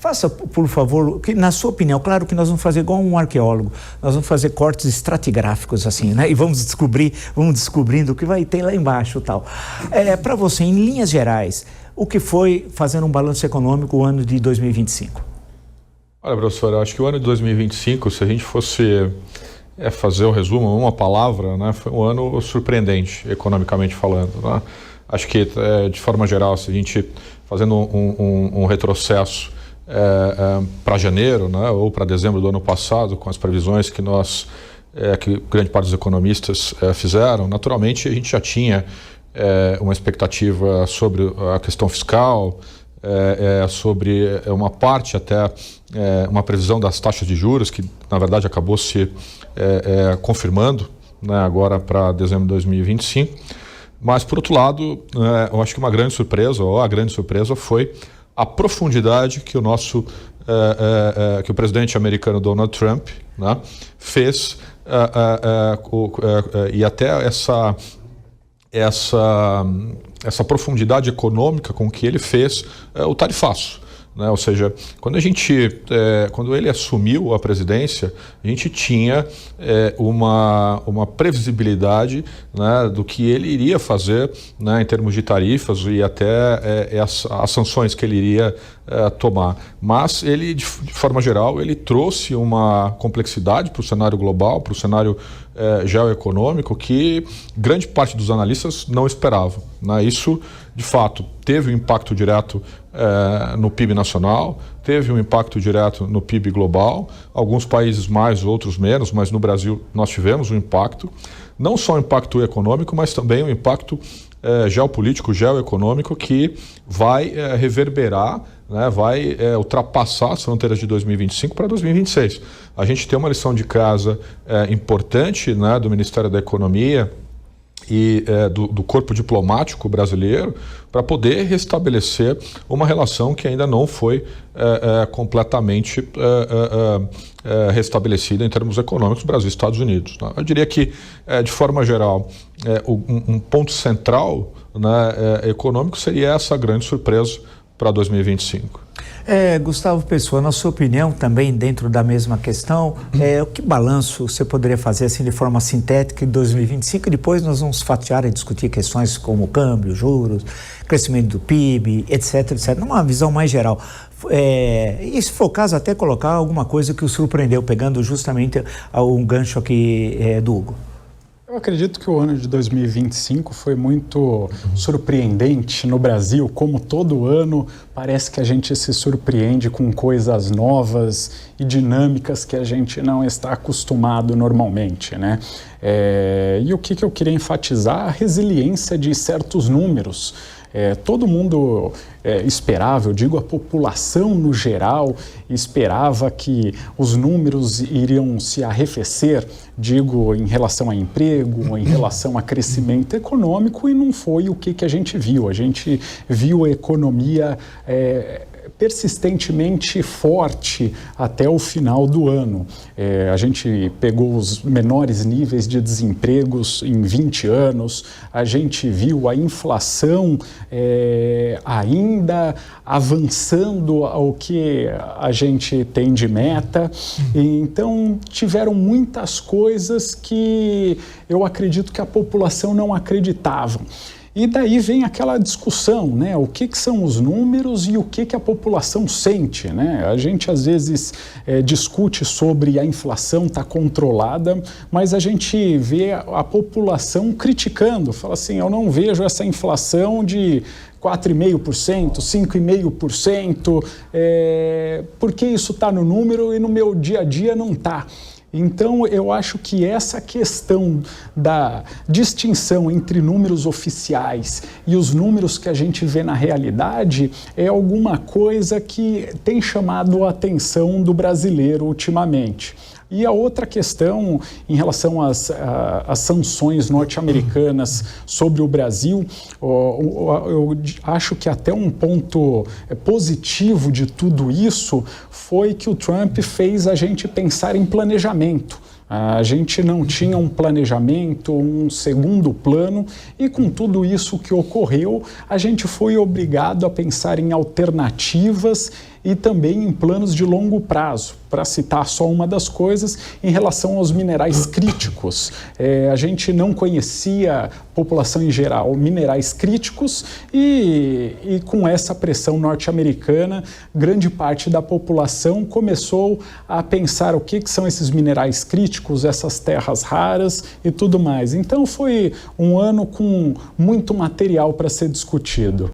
faça, por favor, que, na sua opinião, claro que nós vamos fazer igual um arqueólogo, nós vamos fazer cortes estratigráficos assim, né? E vamos descobrindo o que vai ter lá embaixo e tal. Para você, em linhas gerais, o que foi, fazendo um balanço econômico, o ano de 2025? Olha, professor, acho que o ano de 2025, se a gente fosse fazer o resumo, uma palavra, né, foi um ano surpreendente, economicamente falando, né? Acho que, de forma geral, se a gente fazendo um retrocesso para janeiro, né, ou para dezembro do ano passado, com as previsões que que grande parte dos economistas fizeram, naturalmente a gente já tinha uma expectativa sobre a questão fiscal, sobre uma parte até, uma previsão das taxas de juros, que na verdade acabou se confirmando, né, agora para dezembro de 2025. Mas, por outro lado, eu acho que uma grande surpresa, ou a grande surpresa, foi a profundidade que que o presidente americano Donald Trump, né, fez, e até essa profundidade econômica com que ele fez o tarifaço, né? Ou seja, quando ele assumiu a presidência, a gente tinha uma previsibilidade, né, do que ele iria fazer, né, em termos de tarifas e até as sanções que ele iria tomar. Mas ele, de forma geral, ele trouxe uma complexidade para o cenário global, para o cenário geoeconômico, que grande parte dos analistas não esperavam, né? Isso, de fato, teve um impacto direto no PIB nacional, teve um impacto direto no PIB global, alguns países mais, outros menos, mas no Brasil nós tivemos um impacto, não só um impacto econômico, mas também um impacto geopolítico, geoeconômico, que vai reverberar, né, vai ultrapassar as fronteiras de 2025 para 2026. A gente tem uma lição de casa importante, né, do Ministério da Economia e do corpo diplomático brasileiro, para poder restabelecer uma relação que ainda não foi completamente restabelecida em termos econômicos, Brasil e Estados Unidos, né? Eu diria que, de forma geral, um ponto central, né, econômico seria essa grande surpresa para 2025. Gustavo Pessoa, na sua opinião, também dentro da mesma questão, que balanço você poderia fazer assim de forma sintética em 2025, e depois nós vamos fatiar e discutir questões como câmbio, juros, crescimento do PIB, etc, etc, numa visão mais geral. E se for o caso, até colocar alguma coisa que o surpreendeu, pegando justamente um gancho aqui do Hugo. Eu acredito que o ano de 2025 foi muito surpreendente no Brasil. Como todo ano, parece que a gente se surpreende com coisas novas e dinâmicas que a gente não está acostumado normalmente, né? E o que eu queria enfatizar? A resiliência de certos números. Todo mundo esperava, eu digo a população no geral, esperava que os números iriam se arrefecer, digo em relação a emprego, em relação a crescimento econômico, e não foi o que a gente viu. A gente viu a economia persistentemente forte até o final do ano. A gente pegou os menores níveis de desempregos em 20 anos, a gente viu a inflação ainda avançando ao que a gente tem de meta. Então, tiveram muitas coisas que eu acredito que a população não acreditava. E daí vem aquela discussão, né? O que são os números e o que a população sente, né? A gente às vezes discute sobre a inflação estar controlada, mas a gente vê a população criticando, fala assim, eu não vejo essa inflação de 4,5%, 5,5%, porque isso está no número e no meu dia a dia não está. Então, eu acho que essa questão da distinção entre números oficiais e os números que a gente vê na realidade é alguma coisa que tem chamado a atenção do brasileiro ultimamente. E a outra questão, em relação às sanções norte-americanas sobre o Brasil, eu acho que até um ponto positivo de tudo isso foi que o Trump fez a gente pensar em planejamento. A gente não tinha um planejamento, um segundo plano, e com tudo isso que ocorreu, a gente foi obrigado a pensar em alternativas e também em planos de longo prazo, para citar só uma das coisas, em relação aos minerais críticos. A gente não conhecia, população em geral, minerais críticos e com essa pressão norte-americana, grande parte da população começou a pensar o que são esses minerais críticos, essas terras raras e tudo mais. Então foi um ano com muito material para ser discutido.